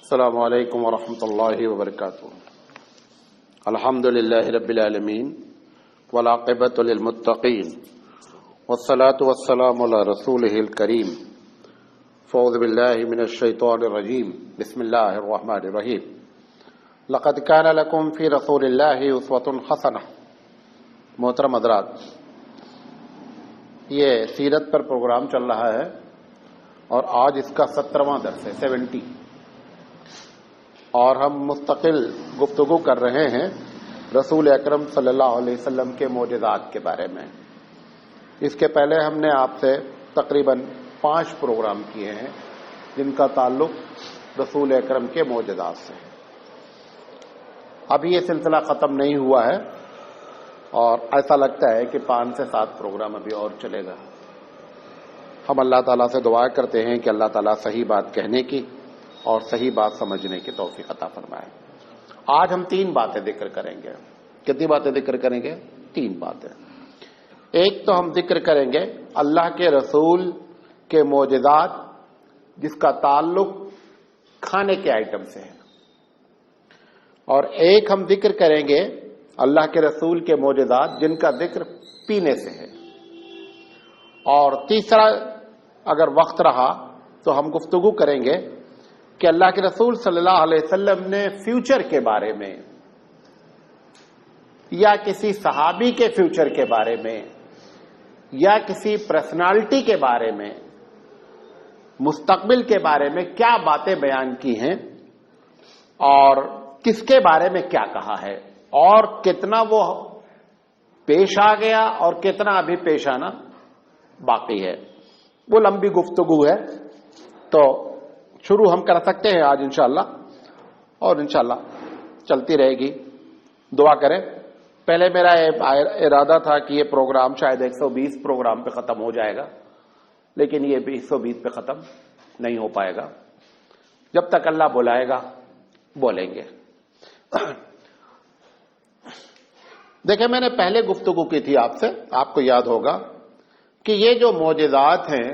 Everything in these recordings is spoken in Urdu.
السلام علیکم ورحمۃ اللہ وبرکاتہ۔ الحمد للہ رب العالمین والعاقبۃ للمتقین والصلاة والسلام علی رسولہ الکریم۔ فاعوذ باللہ من الشیطان الرجیم، بسم اللہ الرحمن الرحیم۔ لقد کان لکم فی رسول اللہ اسوۃ حسنہ۔ محترم حضرات، یہ سیرت پر پروگرام چل رہا ہے اور آج اس کا 17واں درس ہے، 70، اور ہم مستقل گفتگو کر رہے ہیں رسول اکرم صلی اللہ علیہ وسلم کے معجزات کے بارے میں۔ اس کے پہلے ہم نے آپ سے تقریباً 5 پروگرام کیے ہیں جن کا تعلق رسول اکرم کے معجزات سے ہے۔ ابھی یہ سلسلہ ختم نہیں ہوا ہے اور ایسا لگتا ہے کہ 5 سے 7 پروگرام ابھی اور چلے گا۔ ہم اللہ تعالیٰ سے دعا کرتے ہیں کہ اللہ تعالیٰ صحیح بات کہنے کی اور صحیح بات سمجھنے کی توفیق عطا فرمائے۔ آج ہم 3 باتیں ذکر کریں گے۔ کتنی باتیں ذکر کریں گے؟ 3 باتیں۔ ایک تو ہم ذکر کریں گے اللہ کے رسول کے معجزات جس کا تعلق کھانے کے آئٹم سے ہے، اور ایک ہم ذکر کریں گے اللہ کے رسول کے معجزات جن کا ذکر پینے سے ہے، اور تیسرا اگر وقت رہا تو ہم گفتگو کریں گے کہ اللہ کے رسول صلی اللہ علیہ وسلم نے فیوچر کے بارے میں یا کسی صحابی کے فیوچر کے بارے میں یا کسی پرسنالٹی کے بارے میں، مستقبل کے بارے میں کیا باتیں بیان کی ہیں اور کس کے بارے میں کیا کہا ہے، اور کتنا وہ پیش آ گیا اور کتنا ابھی پیش آنا باقی ہے۔ وہ لمبی گفتگو ہے تو شروع ہم کر سکتے ہیں آج انشاءاللہ، اور انشاءاللہ چلتی رہے گی۔ دعا کریں۔ پہلے میرا ارادہ تھا کہ یہ پروگرام شاید 120 پروگرام پہ ختم ہو جائے گا، لیکن یہ 120 پہ ختم نہیں ہو پائے گا۔ جب تک اللہ بلائے گا بولیں گے۔ دیکھیں، میں نے پہلے گفتگو کی تھی آپ سے، آپ کو یاد ہوگا کہ یہ جو معجزات ہیں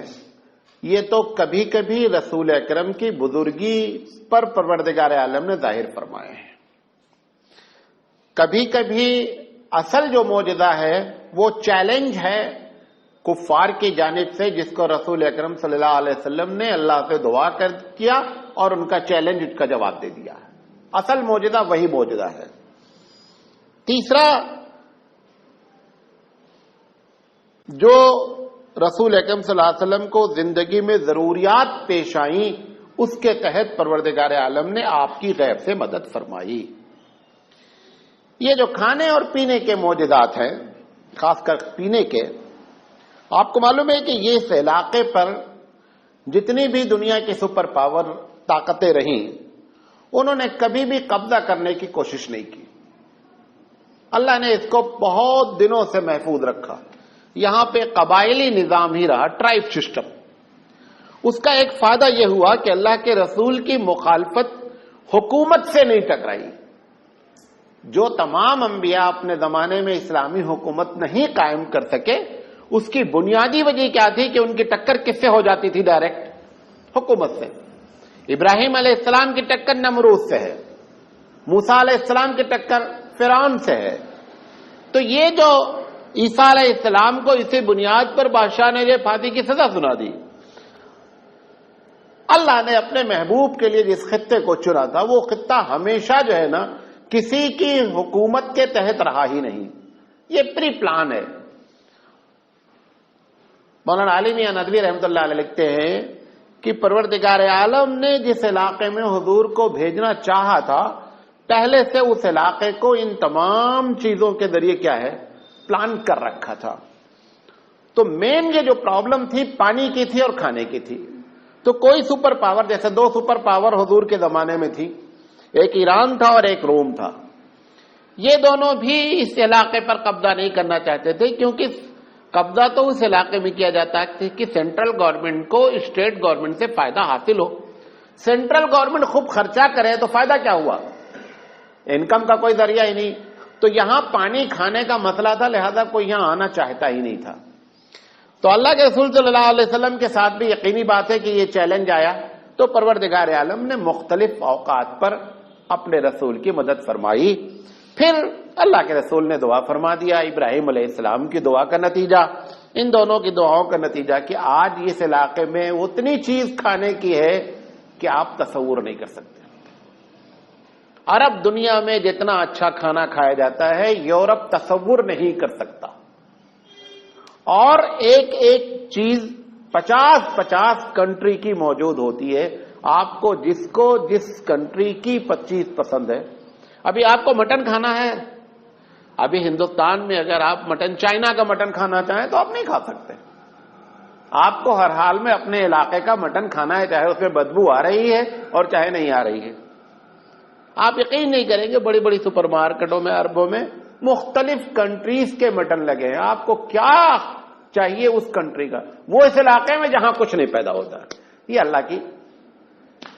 یہ تو کبھی کبھی رسول اکرم کی بزرگی پر پروردگار عالم نے ظاہر فرمائے ہیں، کبھی کبھی اصل جو معجزہ ہے وہ چیلنج ہے کفار کی جانب سے، جس کو رسول اکرم صلی اللہ علیہ وسلم نے اللہ سے دعا کیا اور ان کا چیلنج کا جواب دے دیا ہے۔ اصل معجزہ وہی معجزہ ہے۔ تیسرا، جو رسول اکرم صلی اللہ علیہ وسلم کو زندگی میں ضروریات پیش آئیں، اس کے تحت پروردگار عالم نے آپ کی غیب سے مدد فرمائی۔ یہ جو کھانے اور پینے کے معجزات ہیں، خاص کر پینے کے، آپ کو معلوم ہے کہ یہ اس علاقے پر جتنی بھی دنیا کی سپر پاور طاقتیں رہیں، انہوں نے کبھی بھی قبضہ کرنے کی کوشش نہیں کی۔ اللہ نے اس کو بہت دنوں سے محفوظ رکھا۔ یہاں پہ قبائلی نظام ہی رہا، ٹرائب سسٹم۔ اس کا ایک فائدہ یہ ہوا کہ اللہ کے رسول کی مخالفت حکومت سے نہیں ٹکرائی۔ جو تمام انبیاء اپنے زمانے میں اسلامی حکومت نہیں قائم کر سکے، اس کی بنیادی وجہ کیا تھی کہ ان کی ٹکر کس سے ہو جاتی تھی؟ ڈائریکٹ حکومت سے۔ ابراہیم علیہ السلام کی ٹکر نمرود سے ہے، موسیٰ علیہ السلام کی ٹکر فرعون سے ہے۔ تو یہ جو عیسیٰ علیہ السلام کو اسی بنیاد پر بادشاہ نے یہ پھانسی کی سزا سنا دی، اللہ نے اپنے محبوب کے لیے جس خطے کو چنا تھا وہ خطہ ہمیشہ جو ہے نا کسی کی حکومت کے تحت رہا ہی نہیں، یہ پری پلان ہے۔ مولانا علی میاں ندوی رحمۃ اللہ علیہ لکھتے ہیں کہ پروردگار عالم نے جس علاقے میں حضور کو بھیجنا چاہا تھا، پہلے سے اس علاقے کو ان تمام چیزوں کے ذریعے کیا ہے؟ پلان کر رکھا تھا۔ تو مین یہ جو پرابلم تھی پانی کی تھی اور کھانے کی تھی۔ تو کوئی سپر پاور، جیسے 2 سپر پاور حضور کے زمانے میں تھی، ایک ایران تھا اور ایک روم تھا، یہ دونوں بھی اس علاقے پر قبضہ نہیں کرنا چاہتے تھے، کیونکہ قبضہ تو اس علاقے میں کیا جاتا ہے کہ سینٹرل گورنمنٹ کو اسٹیٹ گورنمنٹ سے فائدہ حاصل ہو۔ سینٹرل گورنمنٹ خوب خرچہ کرے تو فائدہ کیا ہوا؟ انکم کا کوئی ذریعہ ہی نہیں۔ تو یہاں پانی کھانے کا مسئلہ تھا، لہذا کوئی یہاں آنا چاہتا ہی نہیں تھا۔ تو اللہ کے رسول صلی اللہ علیہ وسلم کے ساتھ بھی یقینی بات ہے کہ یہ چیلنج آیا تو پروردگار عالم نے مختلف اوقات پر اپنے رسول کی مدد فرمائی. پھر اللہ کے رسول نے دعا فرما دیا. ابراہیم علیہ السلام کی دعا کا نتیجہ، ان دونوں کی دعاؤں کا نتیجہ کہ آج اس علاقے میں اتنی چیز کھانے کی ہے کہ آپ تصور نہیں کر سکتے. عرب دنیا میں جتنا اچھا کھانا کھایا جاتا ہے یورپ تصور نہیں کر سکتا. اور ایک ایک چیز 50 کنٹری کی موجود ہوتی ہے. آپ کو جس کنٹری کی 25 پسند ہے. ابھی آپ کو مٹن کھانا ہے، ابھی ہندوستان میں اگر آپ مٹن، چائنا کا مٹن کھانا چاہیں تو آپ نہیں کھا سکتے. آپ کو ہر حال میں اپنے علاقے کا مٹن کھانا ہے، چاہے اس میں بدبو آ رہی ہے اور چاہے نہیں آ رہی ہے. آپ یقین نہیں کریں گے، بڑی بڑی سپر مارکیٹوں میں، اربوں میں مختلف کنٹریز کے مٹن لگے ہیں. آپ کو کیا چاہیے اس کنٹری کا، وہ اس علاقے میں جہاں کچھ نہیں پیدا ہوتا. یہ اللہ کی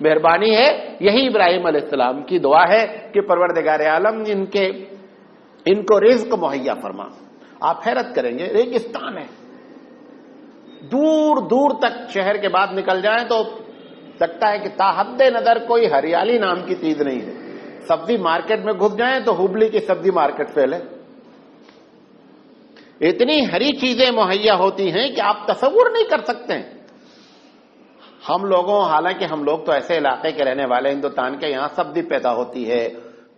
مہربانی ہے. یہی ابراہیم علیہ السلام کی دعا ہے کہ پروردگار عالم ان کو رزق مہیا فرما. آپ حیرت کریں گے، ریگستان ہے، دور دور تک شہر کے بعد نکل جائیں تو لگتا ہے کہ تا حد نظر کوئی ہریالی نام کی چیز نہیں ہے. سبزی مارکیٹ میں گھس جائیں تو ہبلی کی سبزی مارکیٹ فیل ہے. اتنی ہری چیزیں مہیا ہوتی ہیں کہ آپ تصور نہیں کر سکتے ہیں. ہم لوگوں، حالانکہ ہم لوگ تو ایسے علاقے کے رہنے والے ہندوستان کے، یہاں سبزی پیدا ہوتی ہے،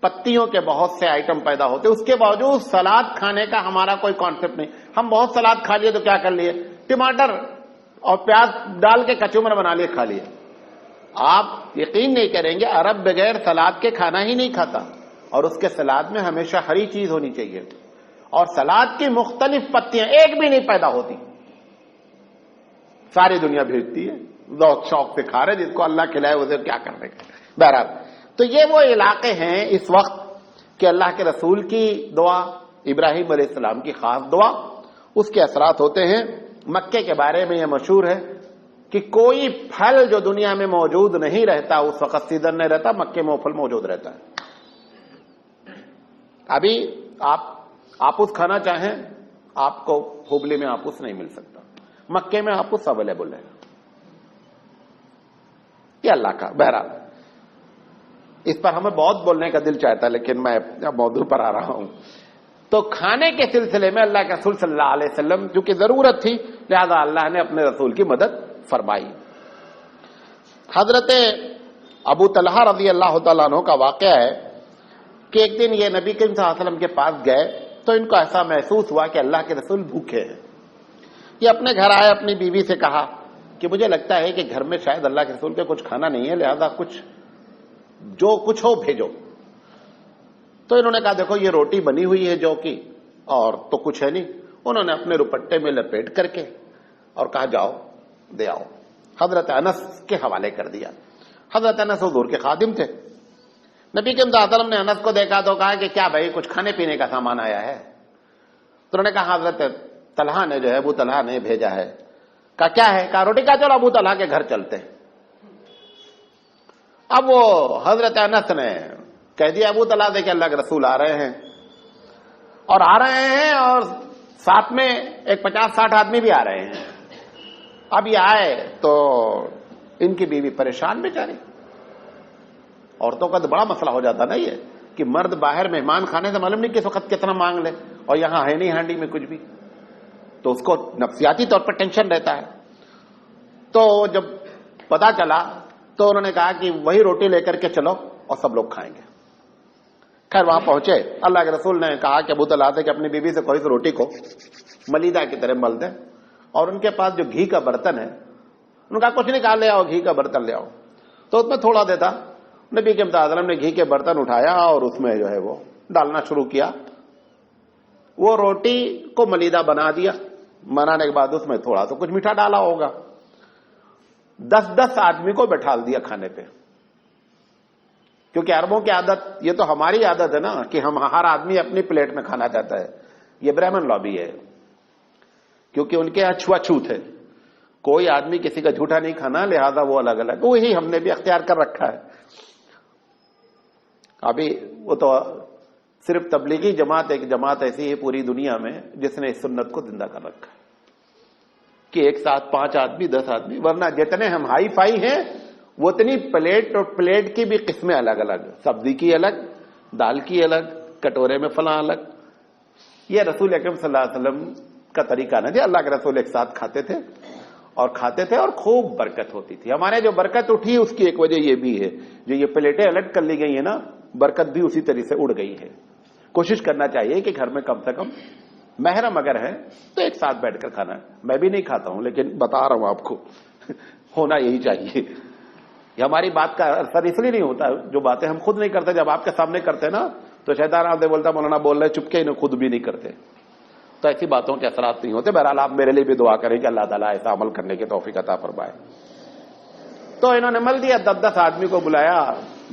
پتیوں کے بہت سے آئٹم پیدا ہوتے ہیں، اس کے باوجود سلاد کھانے کا ہمارا کوئی کانسیپٹ نہیں. ہم بہت سلاد کھا لیے تو کیا کر لیے، ٹماٹر اور پیاز ڈال کے کچمبر بنا لیے، کھا لیے. آپ یقین نہیں کریں گے، عرب بغیر سلاد کے کھانا ہی نہیں کھاتا. اور اس کے سلاد میں ہمیشہ ہری چیز ہونی چاہیے. اور سلاد کی مختلف پتیاں ایک بھی نہیں پیدا ہوتی، ساری دنیا بھیجتی ہے. ذوق شوق سے کھا رہے، جس کو اللہ کھلائے اسے کیا کرنے کا. بہرحال تو یہ وہ علاقے ہیں اس وقت کہ اللہ کے رسول کی دعا، ابراہیم علیہ السلام کی خاص دعا، اس کے اثرات ہوتے ہیں. مکے کے بارے میں یہ مشہور ہے کہ کوئی پھل جو دنیا میں موجود نہیں رہتا، اس وقت سیزن نہیں رہتا، مکے میں وہ پھل موجود رہتا ہے. ابھی آپ آپوس کھانا چاہیں، آپ کو ہبلی میں آپوس نہیں مل سکتا، مکے میں آپوس اویلیبل ہے. یہ اللہ کا. بہرحال اس پر ہمیں بہت بولنے کا دل چاہتا ہے، لیکن میں موضوع پر آ رہا ہوں. تو کھانے کے سلسلے میں اللہ کے رسول صلی اللہ علیہ وسلم کیونکہ ضرورت تھی، لہذا اللہ نے اپنے رسول کی مدد فرمائی. حضرت ابو طلحہ رضی اللہ تعالیٰ عنہ کا واقعہ ہے کہ ایک دن یہ نبی کریم صلی اللہ علیہ وسلم کے پاس گئے تو ان کو ایسا محسوس ہوا کہ اللہ کے رسول بھوکے ہیں. یہ اپنے گھر آئے، اپنی بیوی سے کہا کہ مجھے لگتا ہے کہ گھر میں شاید اللہ کے رسول کے کچھ کھانا نہیں ہے، لہذا جو کچھ ہو بھیجو. تو انہوں نے کہا دیکھو یہ روٹی بنی ہوئی ہے جو کی، اور تو کچھ ہے نہیں. انہوں نے اپنے دوپٹے میں لپیٹ کر کے اور کہا جاؤ دے آؤ. حضرت انس کے حوالے کر دیا. حضرت انس حضور کے خادم تھے. نبی کریم صلی اللہ علیہ وسلم نے انس کو دیکھا تو کہا کہ کیا بھائی کچھ کھانے پینے کا سامان آیا ہے؟ تو انہوں نے کہا حضرت طلحہ نے جو ہے ابو طلحہ نے بھیجا ہے. کہا کیا ہے؟ کہا روٹی. کہا چلو ابو طلحہ کے گھر چلتے. اب وہ حضرت انس نے کہہ دیا ابو طلحہ سے کہ اللہ کے رسول آ رہے ہیں، اور آ رہے ہیں اور ساتھ میں ایک 50-60 آدمی بھی آ رہے ہیں. اب یہ آئے تو ان کی بیوی پریشان بیچاری. عورتوں کا تو بڑا مسئلہ ہو جاتا نا یہ کہ مرد باہر مہمان کھانے سے معلوم نہیں کس وقت کتنا مانگ لے، اور یہاں ہے نہیں ہانڈی میں کچھ بھی، تو اس کو نفسیاتی طور پر ٹینشن رہتا ہے. تو جب پتا چلا تو انہوں نے کہا کہ وہی روٹی لے کر کے چلو اور سب لوگ کھائیں گے. خیر وہاں پہنچے، اللہ کے رسول نے کہا کہ ابو طلحہ سے کہ اپنی بیوی سے کوئی سی روٹی کو ملیدہ کی طرح مل دیں، اور ان کے پاس جو گھی کا برتن ہے، انہوں نے کہا کچھ نہیں، کہا لے آؤ گھی کا برتن لے آؤ. تو اس میں تھوڑا دیتا. نبی کے وسلم نے گھی کے برتن اٹھایا اور اس میں جو ہے وہ ڈالنا شروع کیا. وہ روٹی کو ملیدہ بنا دیا. بنانے کے بعد اس میں تھوڑا سا کچھ میٹھا ڈالا ہوگا. 10 آدمی کو بٹھال دیا کھانے پہ. کیونکہ عربوں کی عادت، یہ تو ہماری عادت ہے نا کہ ہم ہر آدمی اپنی پلیٹ میں کھانا چاہتا ہے. یہ برہمن لابی ہے، کیونکہ ان کے یہاں چھوت ہے، کوئی آدمی کسی کا جھوٹا نہیں کھانا، لہذا وہ الگ الگ. وہی ہم نے بھی اختیار کر رکھا ہے. ابھی وہ تو صرف تبلیغی جماعت ایک جماعت ایسی ہے پوری دنیا میں جس نے اس سنت کو زندہ کر رکھا ہے کہ ایک ساتھ 5 آدمی 10 آدمی، ورنہ جتنے ہم ہائی فائی ہیں وہ اتنی پلیٹ، اور پلیٹ کی بھی قسمیں الگ الگ، سبزی کی الگ، دال کی الگ، کٹورے میں فلاں الگ. یہ رسول اکرم صلی اللہ علیہ وسلم کا طریقہ نہ جی. اللہ کے رسول ایک ساتھ کھاتے تھے اور خوب برکت ہوتی تھی. ہمارے جو برکت اٹھی اس کی ایک وجہ یہ بھی ہے، جو یہ پلیٹیں الگ کر لی گئی ہیں نا، برکت بھی اسی طریقے سے اڑ گئی ہے. کوشش کرنا چاہیے کہ گھر میں کم سے کم محرم اگر ہے تو ایک ساتھ بیٹھ کر کھانا ہے. میں بھی نہیں کھاتا ہوں لیکن بتا رہا ہوں آپ کو ہونا یہی چاہیے. یہ ہماری بات کا اثر اس لیے نہیں ہوتا، جو باتیں ہم خود نہیں کرتے جب آپ کے سامنے کرتے نا تو شیطان آپ سے بولتا مولانا بول رہے چپکے انہیں خود بھی نہیں کرتے، تو ایسی باتوں کے اثرات نہیں ہوتے. بہرحال آپ میرے لیے بھی دعا کریں کہ اللہ تعالیٰ ایسا عمل کرنے کی توفیق عطا فرمائے. تو انہوں نے مل دیا، 10 آدمی کو بلایا،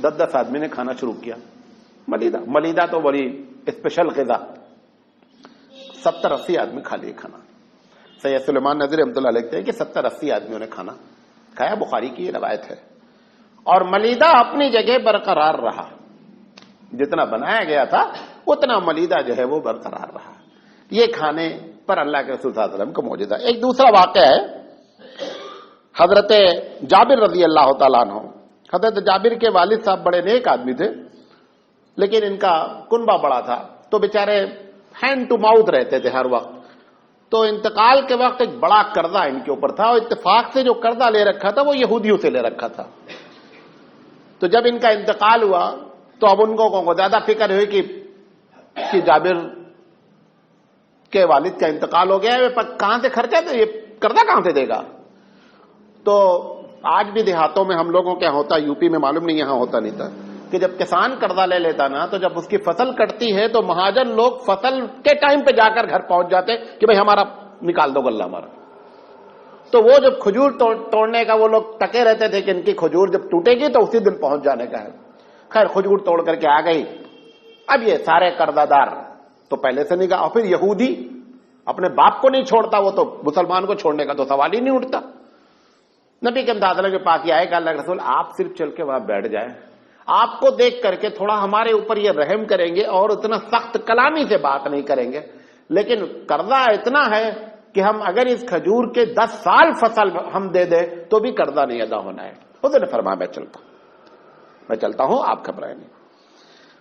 10 آدمی نے کھانا شروع کیا. ملیدہ تو بڑی اسپیشل غذا، 70-80 آدمی کھا لیے کھانا. سید سلیمان نظری رحمۃ اللہ لکھتے ہیں کہ 70-80 آدمیوں نے کھانا کھایا. بخاری کی یہ روایت ہے. اور ملیدہ اپنی جگہ برقرار رہا، جتنا بنایا گیا تھا اتنا ملیدہ جو ہے وہ برقرار رہا. یہ کھانے پر اللہ کے رسول صلی اللہ علیہ وسلم کا معجزہ. ایک دوسرا واقعہ ہے، حضرت جابر رضی اللہ تعالیٰ عنہ. حضرت جابر کے والد صاحب بڑے نیک آدمی تھے، لیکن ان کا کنبہ بڑا تھا تو بیچارے ہینڈ ٹو ماؤتھ رہتے تھے ہر وقت. تو انتقال کے وقت ایک بڑا قرضہ ان کے اوپر تھا، اور اتفاق سے جو قرضہ لے رکھا تھا وہ یہودیوں سے لے رکھا تھا. تو جب ان کا انتقال ہوا تو اب ان کو زیادہ فکر ہوئی کہ جابر کے والد کا انتقال ہو گیا ہے، کہاں سے خرچہ دے، یہ قرضہ کہاں سے دے گا. تو آج بھی دیہاتوں میں ہم لوگوں کے ہوتا، یو پی میں معلوم نہیں یہاں ہوتا نہیں تھا، کہ جب کسان قرضہ لے لیتا نا تو جب اس کی فصل کٹتی ہے تو مہاجن لوگ فصل کے ٹائم پہ جا کر گھر پہنچ جاتے کہ بھئی ہمارا نکال دو غلہ ہمارا. تو وہ جب کھجور توڑنے کا وہ لوگ تکے رہتے تھے کہ ان کی کھجور جب ٹوٹے گی تو اسی دن پہنچ جانے کا ہے. خیر کھجور توڑ کر کے آ گئی. اب یہ سارے قرضہ دار تو پہلے سے نکال، اور پھر یہودی اپنے باپ کو نہیں چھوڑتا، وہ تو مسلمان کو چھوڑنے کا تو سوال ہی نہیں اٹھتا. نبی کے مداخلہ کے پاس یہ آئے کہ اللہ کے رسول آپ صرف چل کے وہاں بیٹھ جائیں، آپ کو دیکھ کر کے تھوڑا ہمارے اوپر یہ رحم کریں گے اور اتنا سخت کلامی سے بات نہیں کریں گے، لیکن قرضہ اتنا ہے کہ ہم اگر اس کھجور کے 10 سال فصل ہم دے دیں تو بھی قرضہ نہیں ادا ہونا ہے. حضور نے فرمایا میں چلتا ہوں، آپ گھبرائیں نہیں.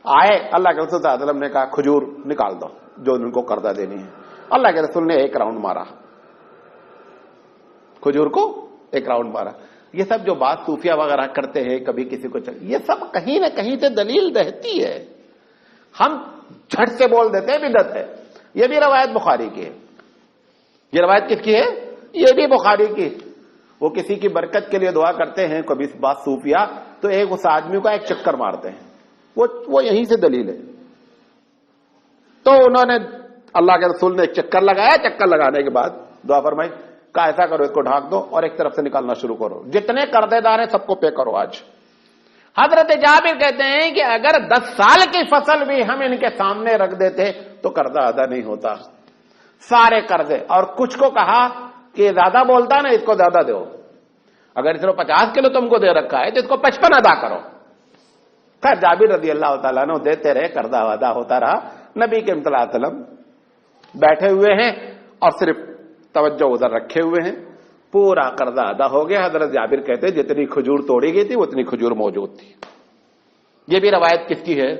آئے اللہ کے رسول صلی اللہ علیہ وسلم نے کہا کھجور نکال دو جو ان کو قرضہ دینی ہے. اللہ کے رسول نے ایک راؤنڈ مارا، کھجور کو ایک راؤنڈ مارا. یہ سب جو بات صوفیہ وغیرہ کرتے ہیں کبھی کسی کو یہ سب کہیں نہ کہیں سے دلیل رہتی ہے، ہم جھٹ سے بول دیتے ہیں بدعت ہے. یہ بھی روایت بخاری کی ہے. یہ روایت کس کی ہے؟ یہ بھی بخاری کی. وہ کسی کی برکت کے لیے دعا کرتے ہیں کبھی بات صوفیہ، تو ایک اس آدمی کا ایک چکر مارتے ہیں، وہ یہیں سے دلیل ہے. تو انہوں نے اللہ کے رسول نے ایک چکر لگایا، چکر لگانے کے بعد دعا فرمائی، کہا ایسا کرو اس کو ڈھانک دو اور ایک طرف سے نکالنا شروع کرو، جتنے قرضے دار ہیں سب کو پے کرو آج. حضرت جابر کہتے ہیں کہ اگر 10 سال کی فصل بھی ہم ان کے سامنے رکھ دیتے تو قرضہ ادا نہیں ہوتا، سارے قرضے. اور کچھ کو کہا کہ زیادہ بولتا نا، اس کو زیادہ دو، اگر اس نے 50 کلو تم کو دے رکھا ہے تو اس کو 55 ادا کرو. خیر جابر رضی اللہ تعالیٰ نے دیتے رہے، قرضہ ادا ہوتا رہا. نبی کے صلی اللہ علیہ وسلم بیٹھے ہوئے ہیں اور صرف توجہ ادھر رکھے ہوئے ہیں، پورا قرضہ ادا ہو گیا. حضرت جابر کہتے جتنی کھجور توڑی گئی تھی اتنی کھجور موجود تھی. یہ بھی روایت کس کی ہے؟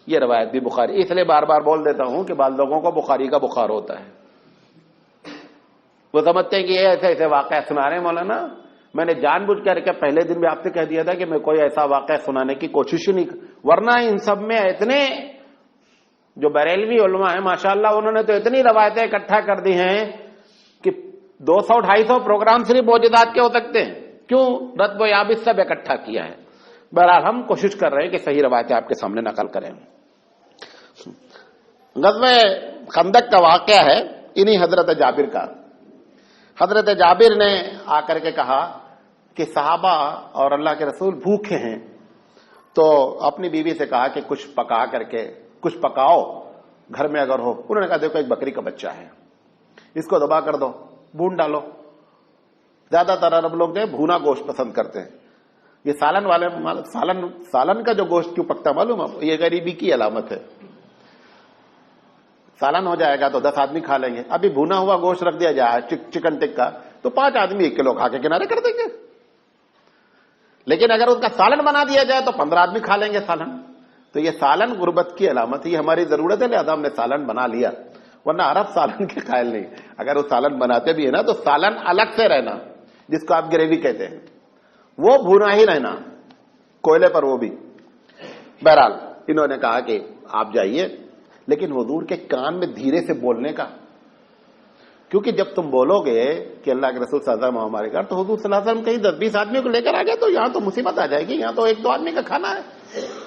یہ روایت بھی بخاری. اس لیے بار بار بول دیتا ہوں کہ بعض لوگوں کو بخاری کا بخار ہوتا ہے، وہ سمجھتے ہیں کہ یہ ایسے ایسے واقعہ سنا رہے ہیں مولانا. میں نے جان بوجھ کر کے پہلے دن بھی آپ سے کہہ دیا تھا کہ میں کوئی ایسا واقعہ سنانے کی کوشش ہی نہیں، ورنہ ان سب میں اتنے جو بریلوی علماء ہیں ماشاءاللہ انہوں نے تو اتنی روایتیں اکٹھا کر دی ہیں کہ 200-250 پروگرام صرف معجزات کے ہو سکتے ہیں. کیوں؟ رتب و یابس سب اکٹھا کیا ہے. بہرحال ہم کوشش کر رہے ہیں کہ صحیح روایتیں آپ کے سامنے نقل کریں. غزوہ خندق کا واقعہ ہے انہی حضرت جابر کا. حضرت جابر نے آ کر کے کہا کہ صحابہ اور اللہ کے رسول بھوکے ہیں، تو اپنی بیوی سے کہا کہ کچھ پکا کر کے کچھ پکاؤ گھر میں اگر ہو. انہوں نے کہا دیکھو ایک بکری کا بچہ ہے، اس کو ذبح کر دو، بھون ڈالو. زیادہ تر عرب لوگ جو بھونا گوشت پسند کرتے ہیں. یہ سالن والے سالن کا جو گوشت کیوں پکتا معلوم ہے؟ یہ غریبی کی علامت ہے. سالن ہو جائے گا تو 10 آدمی کھا لیں گے. ابھی بھونا ہوا گوشت رکھ دیا جائے چکن ٹکا تو 5 آدمی 1 کلو کھا کے کنارے کر دیں گے. لیکن اگر اس کا سالن بنا دیا جائے تو 15 آدمی کھا لیں گے سالن. تو یہ سالن غربت کی علامت ہے, یہ ہماری ضرورت ہے, لہذا ہم نے سالن بنا لیا, ورنہ عرب سالن کے قائل نہیں. اگر وہ سالن بناتے بھی ہے نا تو سالن الگ سے رہنا, جس کو آپ گریوی کہتے ہیں, وہ بھونا ہی رہنا کوئلے پر, وہ بھی. بہرحال انہوں نے کہا کہ آپ جائیے, لیکن حضور کے کان میں دھیرے سے بولنے کا, کیونکہ جب تم بولو گے کہ اللہ کے رسول صلی اللہ علیہ وسلم ہمارے گھر, تو حضور صلی اللہ علیہ وسلم کہیں 10-20 آدمیوں کو لے کر آ گئے تو یہاں تو مصیبت آ جائے گی, یہاں تو 1-2 آدمی کا کھانا ہے.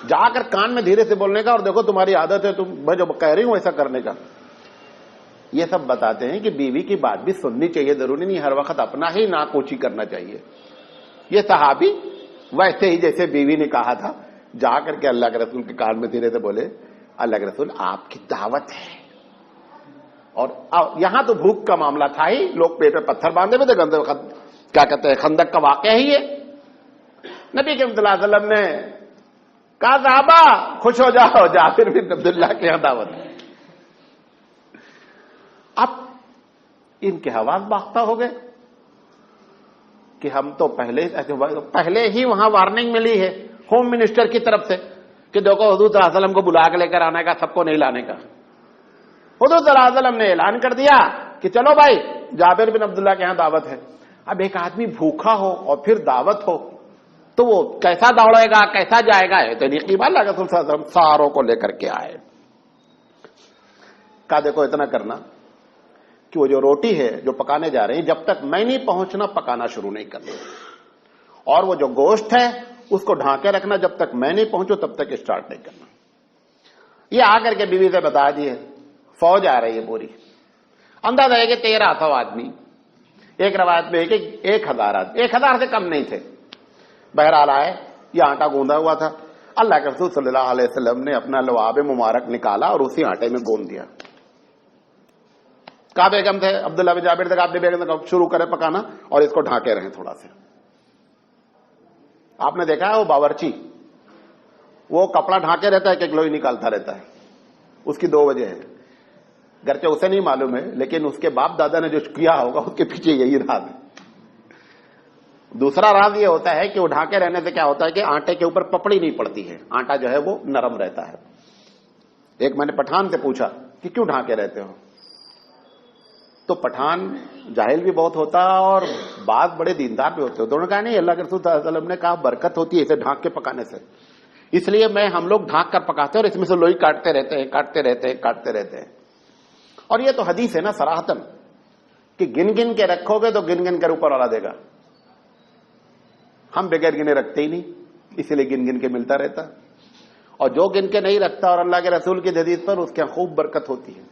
جا کر کان میں دھیرے سے بولنے کا, اور دیکھو تمہاری عادت ہے, میں جو کہہ رہی ہوں ایسا کرنے کا. یہ سب بتاتے ہیں کہ بیوی کی بات بھی سننی چاہیے, ضروری نہیں ہر وقت اپنا ہی ناک اونچی کرنا چاہیے. یہ صحابی ویسے ہی جیسے بیوی نے کہا تھا, جا کر کے اللہ کے رسول کے کان میں دھیرے سے بولے, اللہ کے رسول آپ کی دعوت ہے. اور یہاں تو بھوک کا معاملہ تھا ہی, لوگ پیٹ میں پتھر باندھے ہوئے تھے, کیا کہتے ہیں خندق کا واقعہ ہی ہے. نبی کریم صلی اللہ علیہ وسلم نے کہا صحابہ خوش ہو جاؤ, جابر بن عبداللہ کے یہاں دعوت. اب ان کے حواس باختہ ہو گئے کہ ہم تو پہلے ہی وہاں وارننگ ملی ہے ہوم منسٹر کی طرف سے کہ دیکھو حضور صلی اللہ علیہ وسلم کو بلا کے لے کر آنے کا, سب کو نہیں لانے کا. حضور صلی اللہ علیہ وسلم نے اعلان کر دیا کہ چلو بھائی جابر بن عبداللہ کے یہاں دعوت ہے. اب ایک آدمی بھوکا ہو اور پھر دعوت ہو تو وہ کیسا دوڑے گا, کیسا جائے گا؟ تو یقین اللہ کے رسول صلی اللہ علیہ وسلم ساروں کو لے کر کے آئے. کہا دیکھو اتنا کرنا کہ وہ جو روٹی ہے جو پکانے جا رہے ہیں, جب تک میں نہیں پہنچنا پکانا شروع نہیں کرنا, اور وہ جو گوشت ہے اس کو ڈھانکے رکھنا, جب تک میں نہیں پہنچوں تب تک اسٹارٹ نہیں کرنا. یہ آ کر کے بیوی سے بتا دیے, فوج آ رہی ہے پوری, اندازہ ہے کہ 1300 آدمی, ایک روایت میں ہے کہ 1000 آدمی, 1000 سے کم نہیں تھے. بہرحال آئے, یہ آٹا گوندا ہوا تھا. اللہ کے رسول صلی اللہ علیہ وسلم نے اپنا لعاب مبارک نکالا اور اسی آٹے میں گوند دیا. کہا بیگم تھے, عبداللہ بن جابر تھے, آپ نے بیگم سے شروع کرے پکانا اور اس کو ڈھانکے رہیں تھوڑا سے. آپ نے دیکھا ہے وہ باورچی, وہ کپڑا ڈھانکے رہتا ہے کہ گلوئی نکالتا رہتا ہے. اس کی 2 وجہ ہے, گرچہ اسے نہیں معلوم ہے, لیکن اس کے باپ دادا نے جو کیا ہوگا اس کے پیچھے یہی راز ہے. دوسرا راز یہ ہوتا ہے کہ وہ ڈھانکے رہنے سے کیا ہوتا ہے کہ آٹے کے اوپر پپڑی نہیں پڑتی ہے, آٹا جو ہے وہ نرم رہتا ہے. ایک میں نے پٹھان سے پوچھا کہ کیوں ڈھانکے رہتے ہو, تو پٹھان جاہل بھی بہت ہوتا اور بعض بڑے دیندار بھی ہوتے. دونوں کہا نہیں, اللہ کے رسول صلی اللہ علیہ وسلم نے کہا برکت ہوتی ہے اسے ڈھانک کے پکانے سے, اس لیے ہم لوگ ڈھانک کر پکاتے ہیں اور اس میں سے لوئی کاٹتے رہتے ہیں. اور یہ تو حدیث ہے نا صراحتن کہ گن گن کے رکھو گے تو گن گن کر اوپر والا دے گا. ہم بغیر گنے رکھتے ہی نہیں, اسی لیے گن گن کے ملتا رہتا, اور جو گن کے نہیں رکھتا اور اللہ کے رسول کی حدیث پر اس کے خوب برکت ہوتی ہے.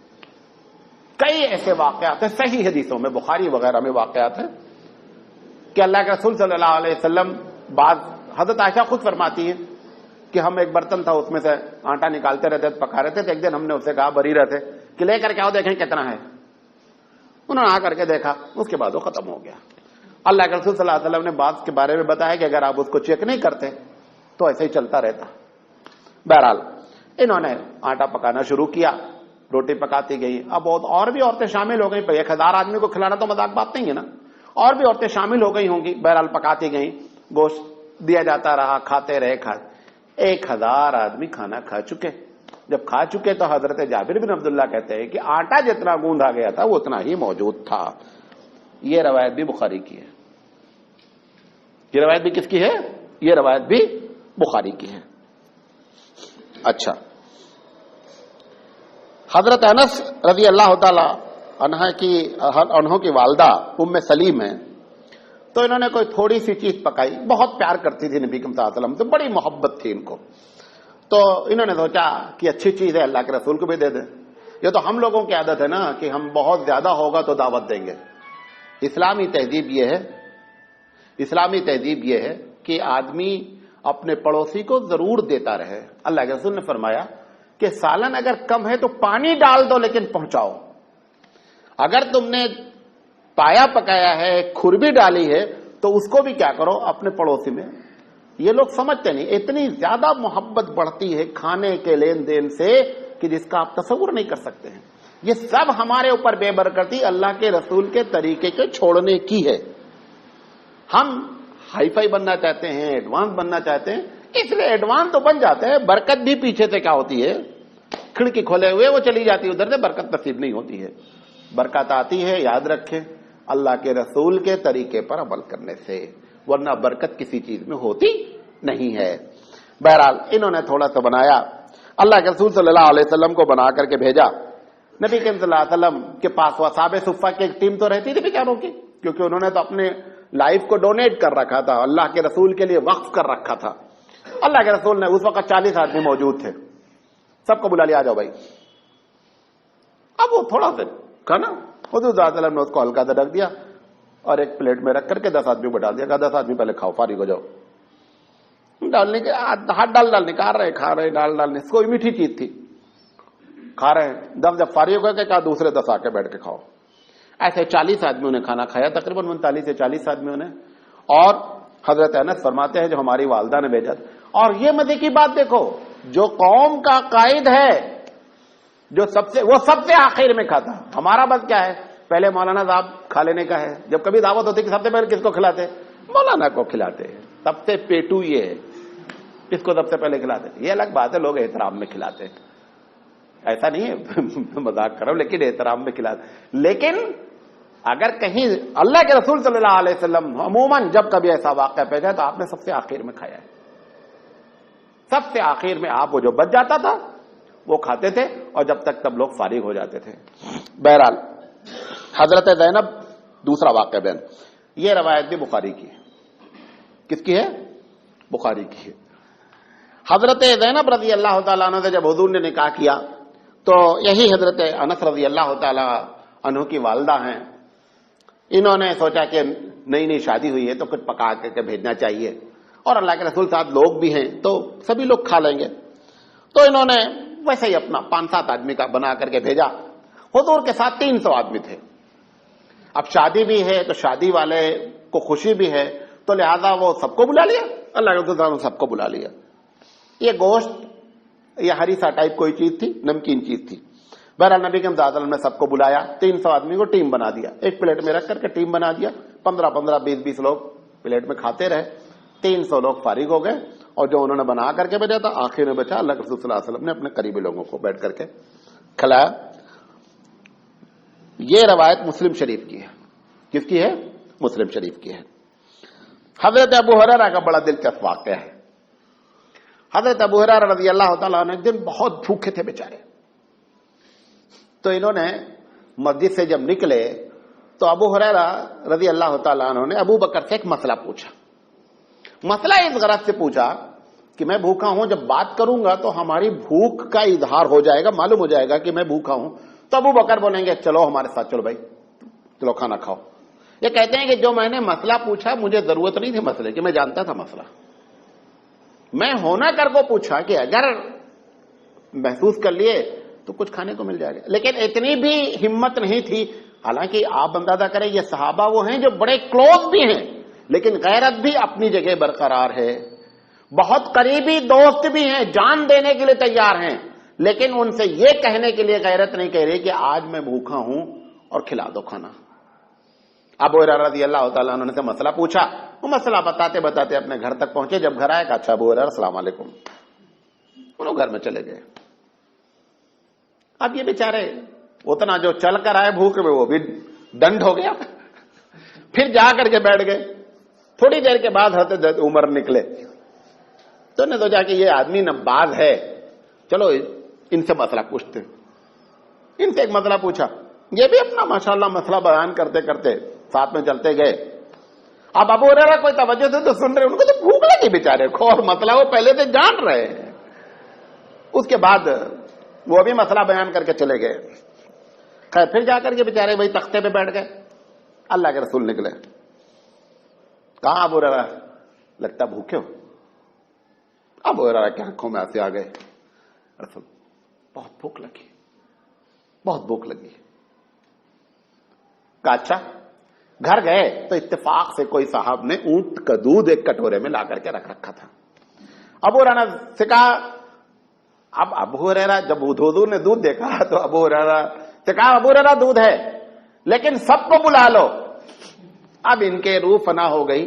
کئی ایسے واقعات ہیں صحیح حدیثوں میں, بخاری وغیرہ میں واقعات ہیں کہ اللہ کے رسول صلی اللہ علیہ وسلم, بعض حضرت عائشہ خود فرماتی ہیں کہ ہم ایک برتن تھا اس میں سے آٹا نکالتے رہتے پکا رہے تھے. ایک دن ہم نے اسے کہا بری رہتے کہ لے کر کے آؤ دیکھیں کتنا ہے. انہوں نے آ کر کے دیکھا, اس کے بعد وہ ختم ہو گیا. اللہ کے رسول صلی اللہ علیہ وسلم نے بات کے بارے میں بتایا کہ اگر آپ اس کو چیک نہیں کرتے تو ایسے ہی چلتا رہتا. بہرحال انہوں نے آٹا پکانا شروع کیا, روٹی پکاتی گئی. اب بہت اور بھی عورتیں شامل ہو گئی, 1000 آدمی کو کھلانا تو مذاق بات نہیں ہے نا, اور بھی عورتیں شامل ہو گئی ہوں گی. بہرحال پکاتی گئی, گوشت دیا جاتا رہا, کھاتے رہے. 1000 آدمی کھانا کھا چکے. جب کھا چکے تو حضرت جابر بن عبداللہ کہتے ہیں کہ آٹا جتنا گوندا گیا تھا وہ اتنا ہی موجود تھا. یہ روایت بھی بخاری کی ہے. یہ روایت بھی کس کی ہے؟ یہ روایت بھی بخاری کی ہے. اچھا, حضرت انس رضی اللہ تعالی عنہ کی والدہ ام سلیم ہیں, تو انہوں نے کوئی تھوڑی سی چیز پکائی, بہت پیار کرتی تھی نبی صلی اللہ علیہ وسلم تو بڑی محبت تھی ان کو. تو انہوں نے سوچا کہ اچھی چیز ہے اللہ کے رسول کو بھی دے دیں. یہ تو ہم لوگوں کی عادت ہے نا کہ ہم بہت زیادہ ہوگا تو دعوت دیں گے. اسلامی تہذیب یہ ہے کہ آدمی اپنے پڑوسی کو ضرور دیتا رہے. اللہ کے رسول نے فرمایا کہ سالن اگر کم ہے تو پانی ڈال دو لیکن پہنچاؤ. اگر تم نے پایا پکایا ہے, کھربی ڈالی ہے, تو اس کو بھی کیا کرو اپنے پڑوسی میں. یہ لوگ سمجھتے نہیں, اتنی زیادہ محبت بڑھتی ہے کھانے کے لین دین سے کہ جس کا آپ تصور نہیں کر سکتے ہیں. یہ سب ہمارے اوپر بے برکتی اللہ کے رسول کے طریقے کے چھوڑنے کی ہے. ہم ہائی فائی بننا چاہتے ہیں, ایڈوانس بننا چاہتے ہیں, اس لیے ایڈوانس تو بن جاتے ہیں, برکت بھی پیچھے سے کیا ہوتی ہے, کھڑکی کھولے ہوئے وہ چلی جاتی ہے ادھر سے, برکت نصیب نہیں ہوتی ہے. برکت آتی ہے, یاد رکھیں, اللہ کے رسول کے طریقے پر عمل کرنے سے, ورنہ برکت کسی چیز میں ہوتی نہیں ہے. بہرحال انہوں نے تھوڑا سا بنایا, اللہ کے رسول صلی اللہ علیہ وسلم کو بنا کر کے بھیجا. نبی کریم صلی اللہ علیہ وسلم کے پاس اصحاب صفہ کی ایک ٹیم تو رہتی تھی بیچاروں کی, کیونکہ انہوں نے تو اپنے لائف کو ڈونیٹ کر رکھا تھا, اللہ کے رسول کے لیے وقف کر رکھا تھا. اللہ کے رسول نے اس وقت 40 آدمی موجود تھے, سب کو بلا لیا, آ جاؤ بھائی. اب وہ تھوڑا سا کھانا حضور صلی اللہ علیہ وسلم نے اس کو ہلکا سا رکھ دیا اور ایک پلیٹ میں رکھ کر کے 10 آدمی کو ڈال دیا, کہا 10 آدمی پہلے کھاؤ, فارغ ہو جاؤ. ڈالنے کے ہاتھ ڈال نکال رہے, کھا رہے, ڈالنے کوئی میٹھی چیز تھی, کھا رہے ہیں. جب فارغ ہو گئے کہا دوسرے 10 آ کے بیٹھ کے کھاؤ. ایسے 40 آدمیوں نے کھانا کھایا, تقریباً 39 سے 40 آدمیوں نے. اور حضرت انس فرماتے ہیں جو ہماری والدہ نے بھیجا. اور یہ مزے کی بات دیکھو, جو قوم کا قائد ہے, جو وہ سب سے آخر میں کھاتا. ہمارا بس کیا ہے, پہلے مولانا صاحب کھا لینے کا ہے. جب کبھی دعوت ہوتی کہ سب سے پہلے کس کو کھلاتے, مولانا کو کھلاتے ہیں. سب سے پیٹو یہ ہے, کس کو سب سے پہلے کھلاتے. یہ الگ بات ہے, لوگ احترام میں کھلاتے ہیں, ایسا نہیں ہے مذاق کرو, لیکن احترام میں کھلاتے. لیکن اگر کہیں اللہ کے رسول صلی اللہ علیہ وسلم عموماً جب کبھی ایسا واقعہ پیش ہے تو آپ نے سب سے آخر میں کھایا ہے. سب سے آخر میں آپ وہ جو بچ جاتا تھا وہ کھاتے تھے, اور جب تک تب لوگ فارغ ہو جاتے تھے. بہرحال حضرت زینب, دوسرا واقعہ بہن, یہ روایت بھی بخاری کی ہے. کس کی ہے, بخاری کی ہے. حضرت زینب رضی اللہ تعالیٰ عنہ سے جب حضور نے نکاح کیا تو یہی حضرت انس رضی اللہ تعالیٰ عنہ کی والدہ ہیں. انہوں نے سوچا کہ نئی نئی شادی ہوئی ہے تو کچھ پکا کے بھیجنا چاہیے, اور اللہ کے رسول صاحب لوگ بھی ہیں تو سبھی لوگ کھا لیں گے. تو انہوں نے ویسے ہی اپنا 5-7 آدمی کا بنا کر کے بھیجا. حضور کے ساتھ 300 آدمی تھے. اب شادی بھی ہے تو شادی والے کو خوشی بھی ہے, تو لہذا وہ سب کو بلا لیا, اللہ کے رسول صاحب نے سب کو بلا لیا. یہ گوشت یہ ہریسا ٹائپ کوئی چیز تھی, نمکین چیز تھی. بہرحال نبی کے مزاج نے سب کو بلایا, 300 آدمی کو ٹیم بنا دیا, ایک پلیٹ میں رکھ کر کے ٹیم بنا دیا. 15-15 20-20 لوگ پلیٹ میں کھاتے رہے. 300 لوگ فارغ ہو گئے, اور جو انہوں نے بنا کر کے بھیجا تھا آخر میں بچا, اللہ کے رسول صلی اللہ علیہ وسلم نے اپنے قریبی لوگوں کو بیٹھ کر کے کھلایا. یہ روایت مسلم شریف کی ہے. کس کی ہے, مسلم شریف کی ہے. حضرت ابو ہریرہ کا بڑا دلچسپ واقعہ ہے. حضرت ابو ہریرہ رضی اللہ تعالیٰ عنہ ایک دن بہت بھوکے تھے بیچارے. تو انہوں نے مسجد سے جب نکلے تو ابو ہریرہ رضی اللہ تعالیٰ عنہ نے ابو بکر سے ایک مسئلہ پوچھا. مسئلہ اس غرض سے پوچھا کہ میں بھوکا ہوں, جب بات کروں گا تو ہماری بھوک کا اظہار ہو جائے گا, معلوم ہو جائے گا کہ میں بھوکا ہوں. تو ابو بکر بولیں گے چلو ہمارے ساتھ, چلو بھائی چلو کھانا کھاؤ. یہ کہتے ہیں کہ جو میں نے مسئلہ پوچھا مجھے ضرورت نہیں تھی مسئلے کی, میں جانتا تھا مسئلہ. میں ہونا کر کو پوچھا کہ اگر محسوس کر لیے تو کچھ کھانے کو مل جائے گا, لیکن اتنی بھی ہمت نہیں تھی. حالانکہ آپ اندازہ کریں یہ صحابہ وہ ہیں جو بڑے کلوز بھی ہیں, لیکن غیرت بھی اپنی جگہ برقرار ہے. بہت قریبی دوست بھی ہیں, جان دینے کے لیے تیار ہیں, لیکن ان سے یہ کہنے کے لیے غیرت نہیں کہہ رہی کہ آج میں بھوکا ہوں اور کھلا دو کھانا. ابو ہریرہ رضی اللہ تعالیٰ عنہ نے سے مسئلہ پوچھا, وہ مسئلہ بتاتے بتاتے اپنے گھر تک پہنچے. جب گھر آئے کہا اچھا ابو ہریرہ السلام علیکم, انہوں گھر میں چلے گئے. اب یہ بیچارے اتنا جو چل کر آئے بھوک میں وہ بھی ڈنڈ ہو گیا. پھر جا کر کے بیٹھ گئے. تھوڑی دیر کے بعد حضرت عمر نکلے تو نے سوچا کہ یہ آدمی نباز ہے, چلو ان سے مسئلہ پوچھتے. ان سے ایک مسئلہ پوچھا, یہ بھی اپنا ماشاءاللہ مسئلہ بیان کرتے کرتے ساتھ میں چلتے گئے. اب ابو ہریرہ کوئی توجہ سے تو سن رہے, ان کو تو بھوک لگی بیچارے کو, اور مسئلہ وہ پہلے سے جان رہے ہیں. اس کے بعد وہ بھی مسئلہ بیان کر کے چلے گئے. خیر پھر جا کر کے بیچارے وہی تختے پہ بیٹھ گئے. اللہ کے رسول نکلے. کہاں ابو ہریرہ, لگتا بھوکے ہو. ابو ہریرہ کی آنکھوں میں آنسو آ گئے. رسول بہت بھوک لگی, بہت بھوک لگی. کہا اچھا. گھر گئے تو اتفاق سے کوئی صاحب نے اونٹ کا دودھ ایک کٹورے میں لا کر کے رکھ رکھا تھا. ابو ہریرہ سے کہا, اب ابو ہریرہ جب حضور نے دودھ دیکھا تو ابو ہریرہ سے کہا ابو ہریرہ دودھ ہے لیکن سب کو بلا لو. اب ان کے روح فنا ہو گئی.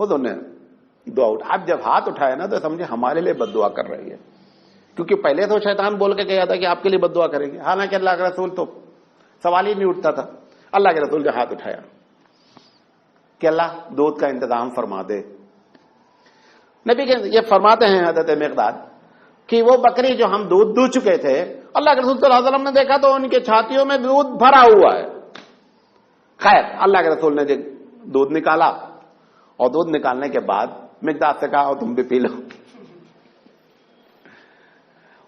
حضور نے دعا اٹھا. اب جب ہاتھ اٹھایا نا تو سمجھے ہمارے لیے بد دعا کر رہی ہے, کیونکہ پہلے تو شیطان بول کے گیا تھا کہ آپ کے لیے بد دعا کرے گی, حالانکہ اللہ کے رسول تو سوال ہی نہیں اٹھتا تھا. اللہ کے رسول نے ہاتھ اٹھایا کہ اللہ دودھ کا انتظام فرما دے. نبی کے یہ فرماتے ہیں حضرت مقداد کہ وہ بکری جو ہم دودھ دو چکے تھے, اللہ کے رسول صلی اللہ علیہ وسلم نے دیکھا تو ان کے چھاتیوں میں دودھ بھرا ہوا ہے. خیر, اللہ کے رسول نے دودھ نکالا, اور دودھ نکالنے کے بعد مقداد سے کہا تم بھی پی لو.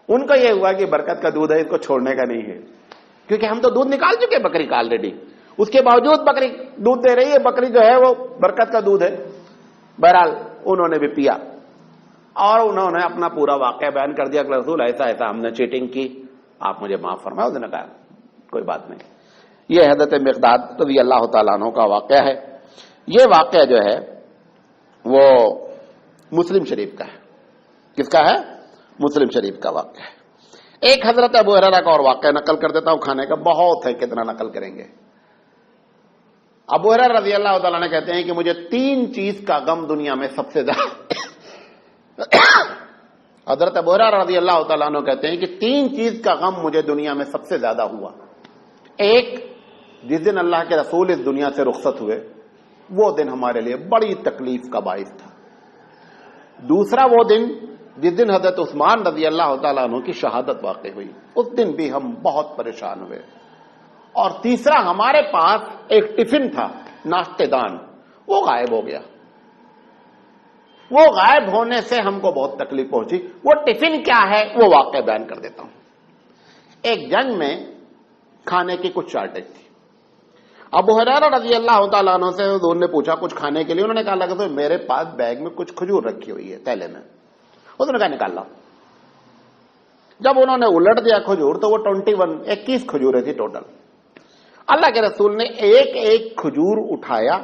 ان کو یہ ہوا کہ برکت کا دودھ ہے, اس کو چھوڑنے کا نہیں ہے, کیونکہ ہم تو دودھ نکال چکے بکری کا آلریڈی. اس کے باوجود بکری دودھ دے رہی ہے, بکری جو ہے وہ برکت کا دودھ ہے. بہرحال انہوں نے بھی پیا, اور انہوں نے اپنا پورا واقعہ بیان کر دیا کہ رسول ایسا ایسا ہم نے چیٹنگ کی, آپ مجھے معاف فرمائے. اس نے کہا کوئی بات نہیں. یہ حضرت مقداد رضی اللہ تعالیٰ عنہ کا واقعہ ہے. یہ واقعہ جو ہے وہ مسلم شریف کا ہے. کس کا ہے؟ مسلم شریف کا واقعہ ہے. ایک حضرت ابو ہریرہ کا اور واقعہ نقل کر دیتا ہوں, کھانے کا بہت ہے, کتنا نقل کریں گے. ابو ہریرہ رضی اللہ تعالیٰ نے کہتے ہیں کہ مجھے 3 چیز کا غم دنیا میں سب سے زیادہ حضرت ابو ہریرہ رضی اللہ تعالیٰ عنہ کہتے ہیں کہ 3 چیز کا غم مجھے دنیا میں سب سے زیادہ ہوا. ایک, جس دن اللہ کے رسول اس دنیا سے رخصت ہوئے, وہ دن ہمارے لیے بڑی تکلیف کا باعث تھا. دوسرا, وہ دن جس دن حضرت عثمان رضی اللہ تعالیٰ عنہ کی شہادت واقع ہوئی, اس دن بھی ہم بہت پریشان ہوئے. اور تیسرا, ہمارے پاس ایک ٹفن تھا ناشتے دان, وہ غائب ہو گیا. وہ غائب ہونے سے ہم کو بہت تکلیف پہنچی. وہ ٹفن کیا ہے وہ واقعہ بیان کر دیتا ہوں. ایک جنگ میں کھانے کی کچھ شارٹیج تھی. ابو ہریرہ رضی اللہ تعالیٰ عنہ سے حضور نے پوچھا کچھ کھانے کے لیے. انہوں نے کہا لگا تو میرے پاس بیگ میں کچھ کھجور رکھی ہوئی ہے تھیلے میں. حضور نے کہا نکال لاؤ. جب انہوں نے الٹ دیا کھجور تو وہ 21 کھجوریں تھی ٹوٹل. اللہ کے رسول نے ایک ایک کھجور اٹھایا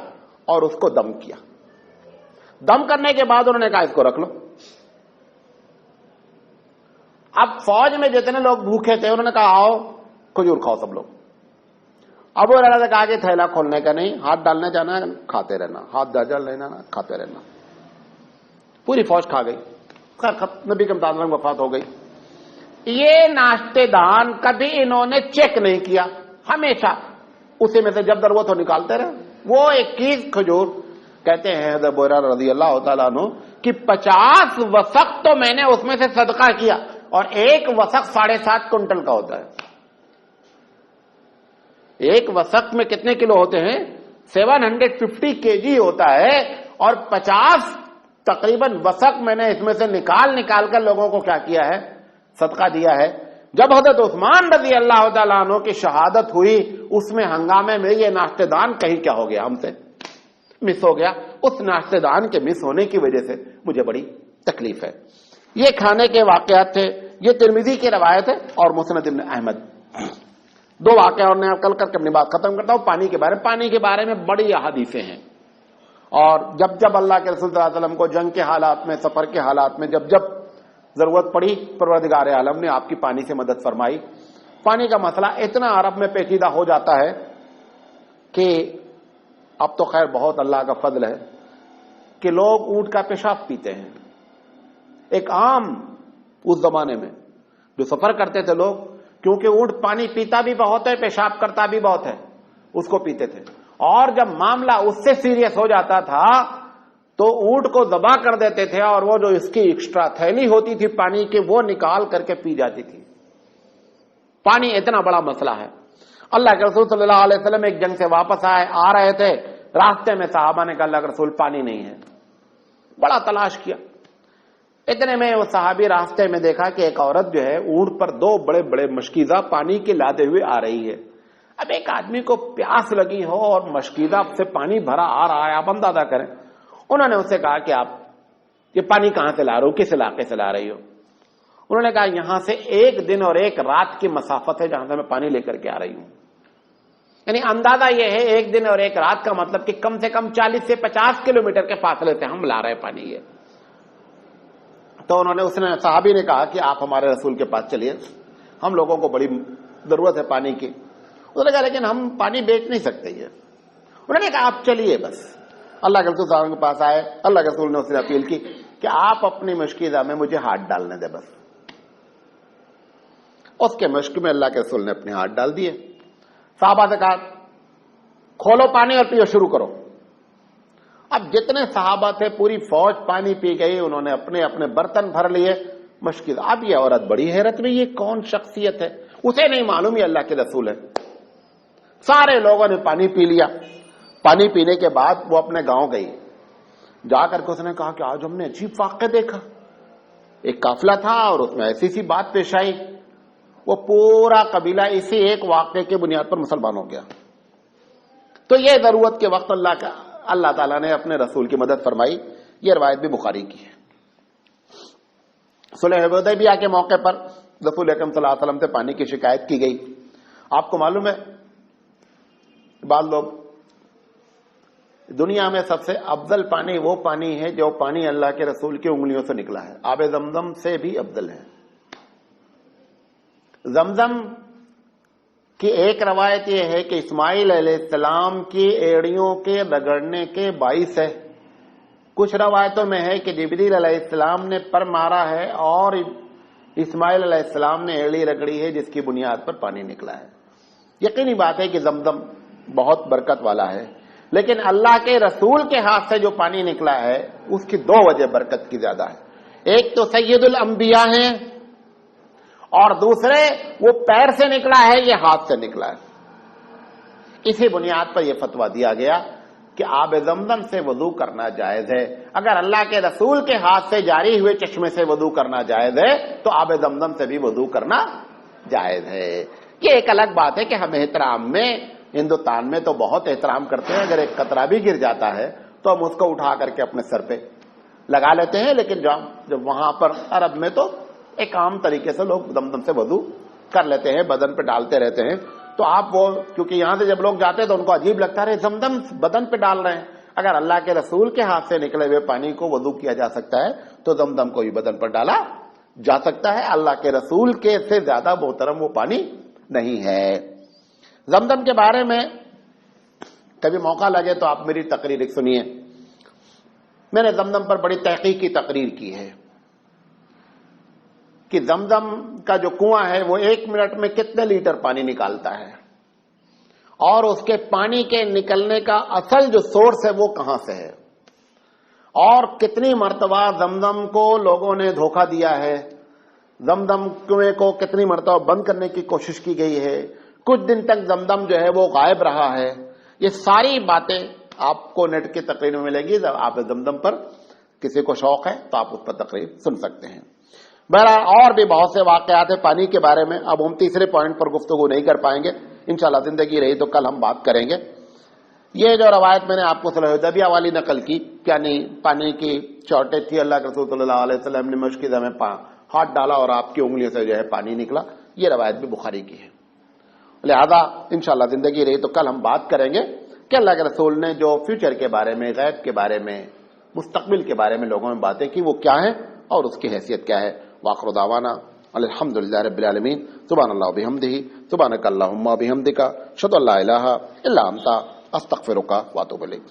اور اس کو دم کیا. دم کرنے کے بعد انہوں نے کہا اس کو رکھ لو. اب فوج میں جتنے لوگ بھوکے تھے انہوں نے کہا آؤ کھجور کھاؤ سب لوگ. ابو ہریرہ نے کہا کہ تھیلا کھولنے کا نہیں, ہاتھ ڈالنے جانا ہے کھاتے رہنا, ہاتھ ڈال لینا کھاتے رہنا. پوری فوج کھا گئی. خیر, نبی کے مطابق وفات ہو گئی. یہ ناشتے دان کبھی انہوں نے چیک نہیں کیا, ہمیشہ اسی میں سے جب ضرورت ہو نکالتے رہے. وہ 21 کھجور کہتے ہیں حضرت ابو ہریرہ رضی اللہ تعالیٰ عنہ کہ 50 وسق تو میں نے اس میں سے صدقہ کیا, اور ایک وسق 7.5 کنٹل کا ہوتا ہے. ایک وسق میں کتنے کلو ہوتے ہیں؟ 750 kg ہوتا ہے, اور 50 تقریباً وسق میں نے اس میں سے نکال کر لوگوں کو کیا کیا ہے؟ صدقہ دیا ہے. جب حضرت عثمان رضی اللہ تعالیٰ عنہ کی شہادت ہوئی, اس میں ہنگامے میں یہ ناشتے دان کہیں کیا ہو گیا, ہم سے مس ہو گیا. اس ناشتے دان کے مس ہونے کی وجہ سے مجھے بڑی تکلیف ہے. یہ کھانے کے واقعات تھے. یہ ترمذی کی روایت ہے اور مسند ابن احمد. 2 واقعہ اور میں کل کر کے اپنی بات ختم کرتا ہوں. پانی کے بارے میں بڑی احادیثیں ہیں, اور جب اللہ کے رسول صلی اللہ علیہ وسلم کو جنگ کے حالات میں, سفر کے حالات میں جب ضرورت پڑی, پروردگار عالم نے آپ کی پانی سے مدد فرمائی. پانی کا مسئلہ اتنا عرب میں پیچیدہ ہو جاتا ہے کہ اب تو خیر بہت اللہ کا فضل ہے کہ لوگ اونٹ کا پیشاب پیتے ہیں. ایک عام اس زمانے میں جو سفر کرتے تھے لوگ, کیونکہ اونٹ پانی پیتا بھی بہت ہے, پیشاب کرتا بھی بہت ہے, اس کو پیتے تھے. اور جب معاملہ اس سے سیریس ہو جاتا تھا تو اونٹ کو ذبح کر دیتے تھے, اور وہ جو اس کی ایکسٹرا تھیلی ہوتی تھی پانی کی وہ نکال کر کے پی جاتی تھی. پانی اتنا بڑا مسئلہ ہے. اللہ کے رسول صلی اللہ علیہ وسلم ایک جنگ سے واپس آ رہے تھے. راستے میں صحابہ نے کہا اللہ کے رسول پانی نہیں ہے. بڑا تلاش کیا. اتنے میں وہ صحابی راستے میں دیکھا کہ ایک عورت جو ہے اونٹ پر 2 بڑے بڑے مشکیزہ پانی کے لاتے ہوئے آ رہی ہے. اب ایک آدمی کو پیاس لگی ہو اور مشکیزہ سے پانی بھرا آ رہا ہے, آپ اندازہ کریں. انہوں نے اسے کہا کہ آپ یہ پانی کہاں سے لا رہے ہو, کس علاقے سے لا رہی ہو؟ انہوں نے کہا یہاں سے 1 دن اور 1 رات کی مسافت ہے جہاں سے میں پانی لے کر کے آ رہی ہوں. یعنی اندازہ یہ ہے 1 دن اور 1 رات کا مطلب کہ کم سے کم 40 سے 50 کلومیٹر کے فاصلے سے ہم لا رہے ہیں پانی. یہ تو اس نے صحابی نے کہا کہ آپ ہمارے رسول کے پاس چلیے, ہم لوگوں کو بڑی ضرورت ہے پانی کی. انہوں نے کہا لیکن ہم پانی بیچ نہیں سکتے. یہ انہوں نے کہا آپ چلیے بس. اللہ کے رسول صلی اللہ علیہ وسلم کے پاس آئے. اللہ کے رسول نے اسے اپیل کی کہ آپ اپنی مشکیزہ میں مجھے ہاتھ ڈالنے دے بس. اس کے مشق میں اللہ کے رسول نے اپنے ہاتھ ڈال دیے. صحابہ سے کہا کھولو پانی اور پیو شروع کرو. اب جتنے صحابہ تھے پوری فوج پانی پی گئی. انہوں نے اپنے اپنے برتن بھر لیے. مشکل. اب یہ عورت بڑی حیرت میں, یہ کون شخصیت ہے؟ اسے نہیں معلوم یہ اللہ کے رسول ہے. سارے لوگوں نے پانی پی لیا. پانی پینے کے بعد وہ اپنے گاؤں گئی. جا کر کے اس نے کہا کہ آج ہم نے عجیب واقعہ دیکھا. ایک قافلہ تھا اور اس میں ایسی سی بات پیش آئی. وہ پورا قبیلہ اسی ایک واقعے کے بنیاد پر مسلمان ہو گیا. تو یہ ضرورت کے وقت اللہ تعالیٰ نے اپنے رسول کی مدد فرمائی. یہ روایت بھی بخاری کی ہے. صلح حدیبیہ کے موقع پر رسول اکرم صلی اللہ علیہ وسلم سے پانی کی شکایت کی گئی. آپ کو معلوم ہے بعض لوگ دنیا میں سب سے افضل پانی وہ پانی ہے جو پانی اللہ کے رسول کی انگلیوں سے نکلا ہے. آب زمزم سے بھی افضل ہے. زمزم کی ایک روایت یہ ہے کہ اسماعیل علیہ السلام کی ایڑیوں کے رگڑنے کے باعث ہے. کچھ روایتوں میں ہے کہ جبریل علیہ السلام نے پر مارا ہے اور اسماعیل علیہ السلام نے ایڑی رگڑی ہے جس کی بنیاد پر پانی نکلا ہے. یقینی بات ہے کہ زمزم بہت برکت والا ہے, لیکن اللہ کے رسول کے ہاتھ سے جو پانی نکلا ہے اس کی دو وجہ برکت کی زیادہ ہے. ایک تو سید الانبیاء ہیں اور دوسرے وہ پیر سے نکلا ہے, یہ ہاتھ سے نکلا ہے. اسی بنیاد پر یہ فتویٰ دیا گیا کہ آب زمزم سے وضو کرنا جائز ہے. اگر اللہ کے رسول کے ہاتھ سے جاری ہوئے چشمے سے وضو کرنا جائز ہے تو آب زمزم سے بھی وضو کرنا جائز ہے. یہ ایک الگ بات ہے کہ ہم احترام میں ہندوستان میں تو بہت احترام کرتے ہیں. اگر ایک قطرہ بھی گر جاتا ہے تو ہم اس کو اٹھا کر کے اپنے سر پہ لگا لیتے ہیں, لیکن جب وہاں پر عرب میں تو ایک عام طریقے سے لوگ زمزم سے وضو کر لیتے ہیں, بدن پہ ڈالتے رہتے ہیں. تو آپ وہ کیونکہ یہاں سے جب لوگ جاتے ہیں تو ان کو عجیب لگتا ہے زمزم بدن پہ ڈال رہے ہیں. اگر اللہ کے رسول کے ہاتھ سے نکلے ہوئے پانی کو وضو کیا جا سکتا ہے تو زمزم کو بھی بدن پر ڈالا جا سکتا ہے. اللہ کے رسول کے سے زیادہ محترم وہ پانی نہیں ہے. زمزم کے بارے میں کبھی موقع لگے تو آپ میری تقریر ایک سنیے. میں نے زمزم پر بڑی تحقیق کی تقریر کی ہے کہ زمزم کا جو کنواں ہے وہ 1 منٹ میں کتنے لیٹر پانی نکالتا ہے اور اس کے پانی کے نکلنے کا اصل جو سورس ہے وہ کہاں سے ہے, اور کتنی مرتبہ زمزم کو لوگوں نے دھوکہ دیا ہے. زمزم کنویں کو کتنی مرتبہ بند کرنے کی کوشش کی گئی ہے. کچھ دن تک زمزم جو ہے وہ غائب رہا ہے. یہ ساری باتیں آپ کو نیٹ کی تقریر میں ملے گی. آپ زمزم پر کسی کو شوق ہے تو آپ اس پر تقریر سن سکتے ہیں. بہرحال اور بھی بہت سے واقعات ہیں پانی کے بارے میں. اب ہم تیسرے پوائنٹ پر گفتگو نہیں کر پائیں گے, انشاءاللہ زندگی رہی تو کل ہم بات کریں گے. یہ جو روایت میں نے آپ کو صلح حدیبیہ والی نقل کی, یعنی پانی کی شارٹیج تھی, اللہ کے رسول صلی اللہ علیہ وسلم نے مشکل میں ہاتھ ڈالا اور آپ کی انگلیوں سے جو ہے پانی نکلا, یہ روایت بھی بخاری کی ہے. لہذا انشاءاللہ زندگی رہی تو کل ہم بات کریں گے کہ اللہ کے رسول نے جو فیوچر کے بارے میں, غیب کے بارے میں, مستقبل کے بارے میں لوگوں میں باتیں کی وہ کیا ہیں اور اس کی حیثیت کیا ہے. وآخر دعوانا الحمدللہ رب العالمین. سبحان اللہ وبحمدہ, سبحانک اللہم وبحمدک, اشہد ان لا الہ الا انت, استغفرک واتوب الیک.